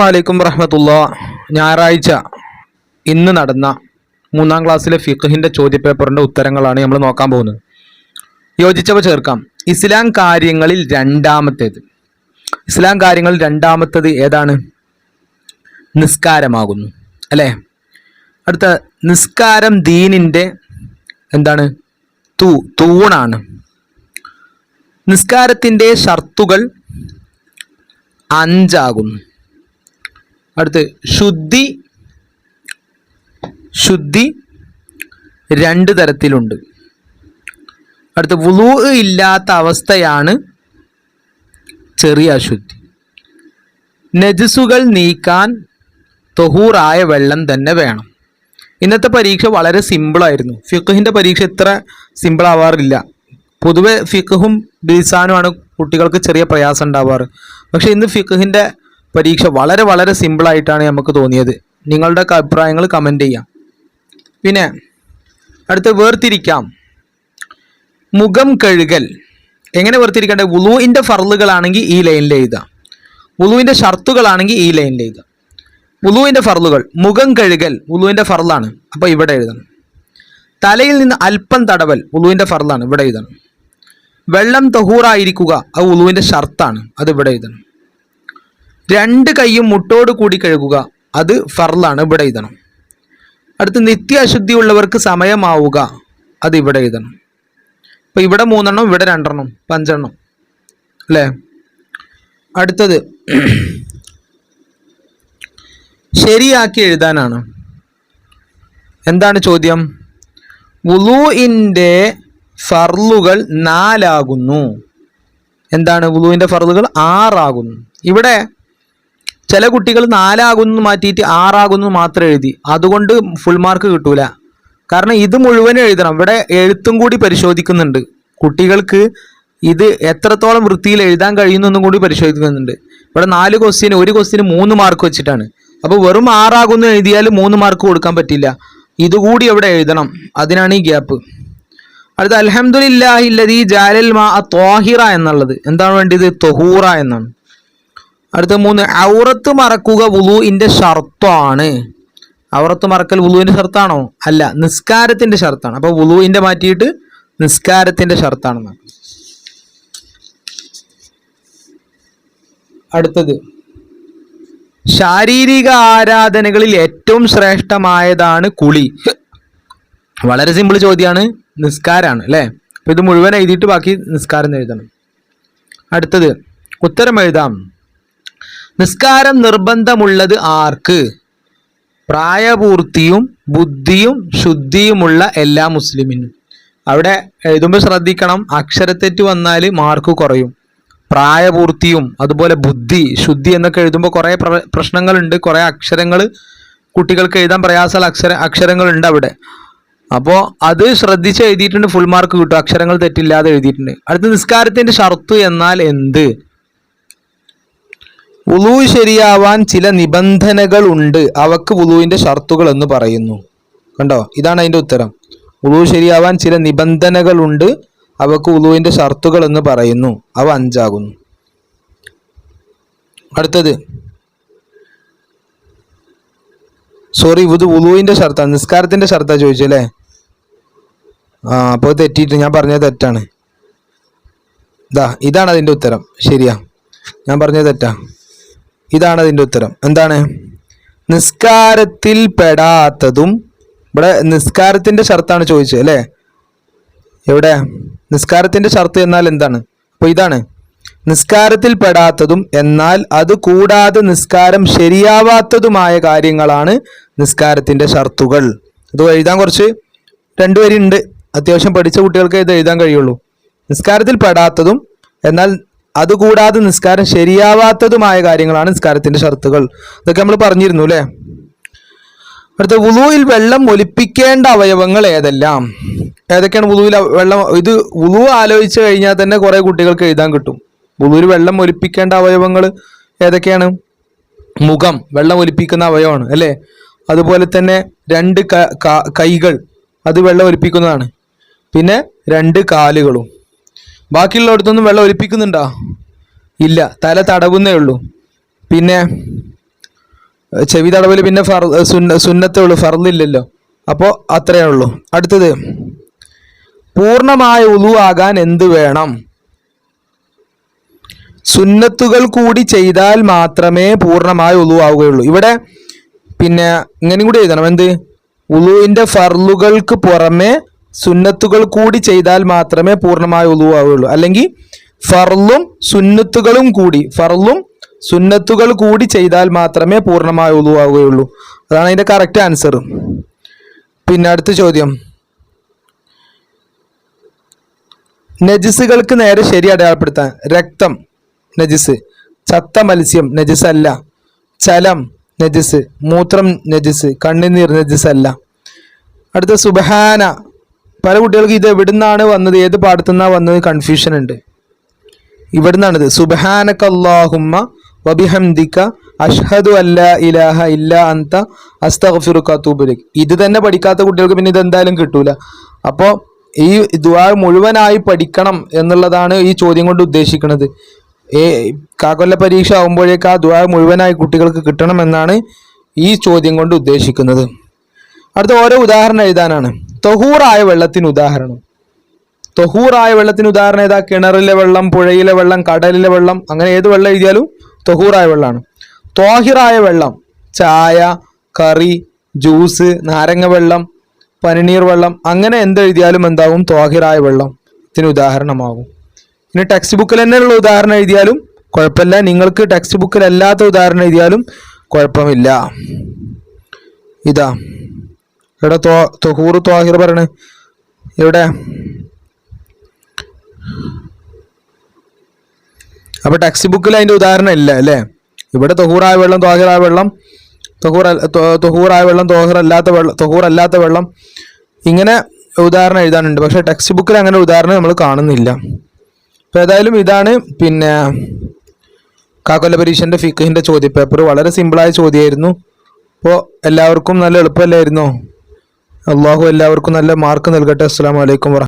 വലൈക്കും വറഹ്മത്തുള്ളാ. ഞായറാഴ്ച ഇന്ന് നടന്ന 3-ാം ക്ലാസ്സിലെ ഫിഖ്ഹിന്റെ ചോദ്യപേപ്പറിന്റെ ഉത്തരങ്ങളാണ് നമ്മൾ നോക്കാൻ പോകുന്നത്. യോജിച്ചവ ചേർക്കാം. ഇസ്ലാം കാര്യങ്ങളിൽ രണ്ടാമത്തേത് ഏതാണ്? നിസ്കാരമാകുന്നു അല്ലേ? അടുത്ത നിസ്കാരം ദീനിന്റെ എന്താണ്? തൂണാണ്. നിസ്കാരത്തിന്റെ ഷർത്തുകൾ 5 ആകുന്നു. അടുത്ത് ശുദ്ധി 2 തരത്തിലുണ്ട്. അടുത്ത് വുളൂ ഇല്ലാത്ത അവസ്ഥയാണ് ചെറിയ അശുദ്ധി. നജസുകൾ നീക്കാൻ തൊഹൂറായ വെള്ളം തന്നെ വേണം. ഇന്നത്തെ പരീക്ഷ വളരെ സിമ്പിളായിരുന്നു. ഫിഖ്ഹിൻ്റെ പരീക്ഷ ഇത്ര സിമ്പിൾ ആവാറില്ല. പൊതുവെ ഫിഖ്ഹും ബിസാനുമാണ് കുട്ടികൾക്ക് ചെറിയ പ്രയാസം ഉണ്ടാവാറ്. പക്ഷേ ഇന്ന് ഫിഖ്ഹിൻ്റെ പരീക്ഷ വളരെ വളരെ സിമ്പിളായിട്ടാണ് നമുക്ക് തോന്നിയത്. നിങ്ങളുടെ അഭിപ്രായങ്ങൾ കമൻറ്റ് ചെയ്യാം. പിന്നെ അടുത്ത് വേർതിരിക്കാം. മുഖം കഴുകൽ എങ്ങനെ വേർതിരിക്കേണ്ടത്? വുളൂഇൻ്റെ ഫർളുകളാണെങ്കിൽ ഈ ലൈനിൽ എഴുതാം, വുളൂഇൻ്റെ ഷർത്തുകളാണെങ്കിൽ ഈ ലൈനിൽ എഴുതാം. വുളൂഇൻ്റെ ഫർളുകൾ, മുഖം കഴുകൽ വുളൂഇൻ്റെ ഫർളാണ്, അപ്പോൾ ഇവിടെ എഴുതണം. തലയിൽ നിന്ന് അല്പം തടവൽ വുളൂഇൻ്റെ ഫർളാണ്, ഇവിടെ എഴുതണം. വെള്ളം തഹൂറായിരിക്കുക അത് വുളൂഇൻ്റെ ഷർത്താണ്, അത് ഇവിടെ എഴുതണം. 2 കൈയും മുട്ടോട് കൂടി കഴുകുക അത് ഫർളാണ്, ഇവിടെ എഴുതണം. അടുത്ത് നിത്യ അശുദ്ധിയുള്ളവർക്ക് സമയമാവുക അത് ഇവിടെ എഴുതണം. അപ്പോൾ ഇവിടെ 3 എണ്ണം, ഇവിടെ 2 എണ്ണം, 5 എണ്ണം അല്ലേ? അടുത്തത് ശരിയാക്കി എഴുതാനാണ്. എന്താണ് ചോദ്യം? വുളൂഇൻ്റെ ഫർളുകൾ 4 ആകുന്നു. എന്താണ്? വുളൂഇൻ്റെ ഫർളുകൾ 6 ആകുന്നു. ഇവിടെ ചില കുട്ടികൾ 4 ആകുന്നു മാറ്റിയിട്ട് 6 ആകുന്നു മാത്രം എഴുതി. അതുകൊണ്ട് ഫുൾ മാർക്ക് കിട്ടൂല. കാരണം ഇത് മുഴുവൻ എഴുതണം. ഇവിടെ എഴുത്തും കൂടി പരിശോധിക്കുന്നുണ്ട്. കുട്ടികൾക്ക് ഇത് എത്രത്തോളം വൃത്തിയിൽ എഴുതാൻ കഴിയുന്നെന്നും കൂടി പരിശോധിക്കുന്നുണ്ട്. ഇവിടെ 4 ക്വസ്റ്റ്യൻ, ഒരു ക്വസ്റ്റ്യന് 3 മാർക്ക് വെച്ചിട്ടാണ്. അപ്പോൾ വെറും 6 ആകുന്നു എഴുതിയാൽ 3 മാർക്ക് കൊടുക്കാൻ പറ്റില്ല. ഇതുകൂടി ഇവിടെ എഴുതണം. അതിനാണ് ഈ ഗ്യാപ്പ്. അടുത്ത അൽഹംദുലില്ലാഹില്ലദീ ജഅലൽ മാഅ ത്വാഹിറ എന്നുള്ളത് എന്താണ് വേണ്ടത്? തൊഹൂറ എന്നാണ്. അടുത്ത 3 ഔറത്ത് മറക്കുക വുളൂഇൻ്റെ ഷർത്താണ്. ഔറത്ത് മറക്കൽ വുളൂഇൻ്റെ ഷർത്താണോ? അല്ല, നിസ്കാരത്തിൻ്റെ ഷർത്താണ്. അപ്പോൾ വുളൂഇൻ്റെ മാറ്റിയിട്ട് നിസ്കാരത്തിൻ്റെ ഷർത്താണെന്നാണ്. അടുത്തത് ശാരീരിക ആരാധനകളിൽ ഏറ്റവും ശ്രേഷ്ഠമായതാണ് കുളി. വളരെ സിമ്പിൾ ചോദ്യമാണ്. നിസ്കാരമാണ് അല്ലേ? അപ്പോൾ ഇത് മുഴുവൻ എഴുതിയിട്ട് ബാക്കി നിസ്കാരം എഴുതണം. അടുത്തത് ഉത്തരം എഴുതാം. നിസ്കാരം നിർബന്ധമുള്ളത് ആർക്ക്? പ്രായപൂർത്തിയും ബുദ്ധിയും ശുദ്ധിയുമുള്ള എല്ലാ മുസ്ലിമിനും. അവിടെ എഴുതുമ്പോൾ ശ്രദ്ധിക്കണം, അക്ഷരത്തെറ്റ് വന്നാൽ മാർക്ക് കുറയും. പ്രായപൂർത്തിയും അതുപോലെ ബുദ്ധി ശുദ്ധി എന്നൊക്കെ എഴുതുമ്പോൾ കുറേ പ്രശ്നങ്ങളുണ്ട്. കുറേ അക്ഷരങ്ങൾ കുട്ടികൾക്ക് എഴുതാൻ പ്രയാസമുള്ള അക്ഷരങ്ങളുണ്ട് അവിടെ. അപ്പോൾ അത് ശ്രദ്ധിച്ച് എഴുതിയിട്ടുണ്ട്, ഫുൾ മാർക്ക് കിട്ടും. അക്ഷരങ്ങൾ തെറ്റില്ലാതെ എഴുതിയിട്ടുണ്ട്. അടുത്ത നിസ്കാരത്തിൻ്റെ ഷർത്ത് എന്നാൽ എന്ത്? വുളൂ ശരിയാവാൻ ചില നിബന്ധനകൾ ഉണ്ട്, അവക്ക് വുളൂഇൻ്റെ ഷർത്തുകൾ എന്ന് പറയുന്നു. കണ്ടോ, ഇതാണ് അതിൻ്റെ ഉത്തരം. വുളൂ ശരിയാവാൻ ചില നിബന്ധനകൾ ഉണ്ട്, അവക്ക് വുളൂഇൻ്റെ ഷർത്തുകൾ എന്ന് പറയുന്നു. അവ 5 ആകുന്നു. അടുത്തത് ഇത് വുളൂഇൻ്റെ ഷർത്താണ്, നിസ്കാരത്തിൻ്റെ ഷർത്താണ് ചോദിച്ചല്ലേ? അപ്പോൾ തെറ്റിയിട്ട് ഞാൻ പറഞ്ഞത് തെറ്റാണ്. ഇതാണ് അതിൻ്റെ ഉത്തരം. ശരിയാ, ഞാൻ പറഞ്ഞത് തെറ്റാ. ഇതാണ് അതിൻ്റെ ഉത്തരം. എന്താണ്? നിസ്കാരത്തിൽ പെടാത്തതും. ഇവിടെ നിസ്കാരത്തിൻ്റെ ഷർത്താണ് ചോദിച്ചത് അല്ലേ? എവിടെ നിസ്കാരത്തിൻ്റെ ഷർത്ത് എന്നാൽ എന്താണ്? അപ്പോൾ ഇതാണ് നിസ്കാരത്തിൽ പെടാത്തതും എന്നാൽ അത് കൂടാതെ നിസ്കാരം ശരിയാവാത്തതുമായ കാര്യങ്ങളാണ് നിസ്കാരത്തിൻ്റെ ഷർത്തുകൾ. ഇത് എഴുതാൻ കുറച്ച് 2 വരി ഉണ്ട്. അത്യാവശ്യം പഠിച്ച കുട്ടികൾക്ക് ഇത് എഴുതാൻ കഴിയുള്ളൂ. നിസ്കാരത്തിൽ പെടാത്തതും എന്നാൽ അതുകൂടാതെ നിസ്കാരം ശരിയാവാത്തതുമായ കാര്യങ്ങളാണ് നിസ്കാരത്തിൻ്റെ ഷർത്തുകൾ. ഇതൊക്കെ നമ്മൾ പറഞ്ഞിരുന്നു അല്ലേ? അടുത്ത വുളൂയിൽ വെള്ളം ഒലിപ്പിക്കേണ്ട അവയവങ്ങൾ ഏതെല്ലാം? ഏതൊക്കെയാണ് വുളൂയിൽ വെള്ളം? ഇത് വുളൂ ആലോചിച്ച് കഴിഞ്ഞാൽ തന്നെ കുറേ കുട്ടികൾക്ക് എഴുതാൻ കിട്ടും. വുളൂയിൽ വെള്ളം ഒലിപ്പിക്കേണ്ട അവയവങ്ങൾ ഏതൊക്കെയാണ്? മുഖം വെള്ളം ഒലിപ്പിക്കുന്ന അവയവമാണ് അല്ലേ? അതുപോലെ തന്നെ 2 കൈകൾ അത് വെള്ളം ഒലിപ്പിക്കുന്നതാണ്. പിന്നെ 2 കാലുകളും. ബാക്കിയുള്ളിടത്തൊന്നും വെള്ളം ഒലിപ്പിക്കുന്നുണ്ടോ? ഇല്ല, തല തടവുന്നേ ഉള്ളൂ. പിന്നെ ചെവി തടവൽ പിന്നെ സുന്നത്തേ ഉള്ളൂ, ഫർളില്ലല്ലോ. അപ്പോൾ അത്രയേ ഉള്ളൂ. അടുത്തത്, പൂർണ്ണമായ ഉളു ആകാൻ എന്ത് വേണം? സുന്നത്തുകൾ കൂടി ചെയ്താൽ മാത്രമേ പൂർണ്ണമായ ഉളു ആവുകയുള്ളൂ. ഇവിടെ പിന്നെ ഇങ്ങനെയും കൂടി എഴുതണം, എന്ത്? ഉളുവിൻ്റെ ഫർളുകൾക്ക് പുറമെ സുന്നത്തുകൾ കൂടി ചെയ്താൽ മാത്രമേ പൂർണ്ണമായ ഉളു ആവുകയുള്ളൂ. അല്ലെങ്കിൽ ഫർളും സുന്നത്തുകൾ കൂടി ചെയ്താൽ മാത്രമേ പൂർണ്ണമായ ഉളു ആവുകയുള്ളൂ. അതാണ് അതിൻ്റെ കറക്റ്റ് ആൻസർ. പിന്നെ അടുത്ത ചോദ്യം, നജിസുകൾക്ക് നേരെ ശരി അടയാളപ്പെടുത്താൻ. രക്തം നജിസ്, ചത്ത മത്സ്യം നജിസ് അല്ല, ചലം നജിസ്, മൂത്രം നജിസ്, കണ്ണുനീർ നജിസ് അല്ല. അടുത്ത സുബ്ഹാന. പല കുട്ടികൾക്ക് ഇത് എവിടുന്നാണ് വന്നത്, ഏത് പാഠത്തുനിന്നാണ് വന്നത് കൺഫ്യൂഷൻ ഉണ്ട്. ഇവിടുന്നാണിത്. സുബ്ഹാനകല്ലാഹുമ്മ വബിഹംദിക അഷ്ഹദു അല്ലാ ഇലാഹ ഇല്ലാ അൻത അസ്തഗ്ഫിറുക വഅതൂബു ഇലൈക്. ഇത് തന്നെ പഠിക്കാത്ത കുട്ടികൾക്ക് പിന്നെ ഇതെന്തായാലും കിട്ടൂല. അപ്പോൾ ഈ ദുആ മുഴുവനായി പഠിക്കണം എന്നുള്ളതാണ് ഈ ചോദ്യം കൊണ്ട് ഉദ്ദേശിക്കുന്നത്. കാക്കൊല്ല പരീക്ഷ ആകുമ്പോഴേക്ക് ആ ദുആ മുഴുവനായി കുട്ടികൾക്ക് കിട്ടണമെന്നാണ് ഈ ചോദ്യം കൊണ്ട് ഉദ്ദേശിക്കുന്നത്. അടുത്ത ഓരോ ഉദാഹരണം എഴുതാനാണ്. തൊഹൂറായ വെള്ളത്തിന് ഉദാഹരണം. തൊഹൂറായ വെള്ളത്തിന് ഉദാഹരണം ഏതാ? കിണറിലെ വെള്ളം, പുഴയിലെ വെള്ളം, കടലിലെ വെള്ളം, അങ്ങനെ ഏത് വെള്ളം എഴുതിയാലും തൊഹൂറായ വെള്ളമാണ്. ത്വാഹിറായ വെള്ളം ചായ, കറി, ജ്യൂസ്, നാരങ്ങ വെള്ളം, പനിനീർ വെള്ളം, അങ്ങനെ എന്തെഴുതിയാലും എന്താകും? ത്വാഹിറായ വെള്ളത്തിന് ഉദാഹരണമാകും. ഇനി ടെക്സ്റ്റ് ബുക്കിൽ തന്നെയുള്ള ഉദാഹരണം എഴുതിയാലും കുഴപ്പമില്ല, നിങ്ങൾക്ക് ടെക്സ്റ്റ് ബുക്കിൽ അല്ലാത്ത ഉദാഹരണം എഴുതിയാലും കുഴപ്പമില്ല. ഇതാ ഇവിടെ തൊഹൂർ ത്വാഹിർ പറയണേ, ഇവിടെ. അപ്പൊ ടെക്സ്റ്റ് ബുക്കിൽ അതിന്റെ ഉദാഹരണം ഇല്ല അല്ലേ? ഇവിടെ തൊഹൂറായ വെള്ളം, ത്വാഹിറായ വെള്ളം, തൊഹൂറായ വെള്ളം, തൊഹൂറല്ലാത്ത വെള്ളം, ഇങ്ങനെ ഉദാഹരണം എഴുതാനുണ്ട്. പക്ഷെ ടെക്സ്റ്റ് ബുക്കിൽ അങ്ങനെ ഉദാഹരണം നമ്മൾ കാണുന്നില്ല. അപ്പോൾ ഏതായാലും ഇതാണ് പിന്നെ കാക്കൊല്ല പരീക്ഷൻ്റെ ഫിഖഹിൻ്റെ ചോദ്യപേപ്പർ. വളരെ സിമ്പിളായ ചോദ്യമായിരുന്നു. അപ്പോൾ എല്ലാവർക്കും നല്ല എളുപ്പമല്ലായിരുന്നോ? അള്ളാഹു എല്ലാവർക്കും നല്ല മാർക്ക് നൽകട്ടെ. അസ്സലാമു അലൈക്കും വറഹ്മത്തുള്ളാഹി.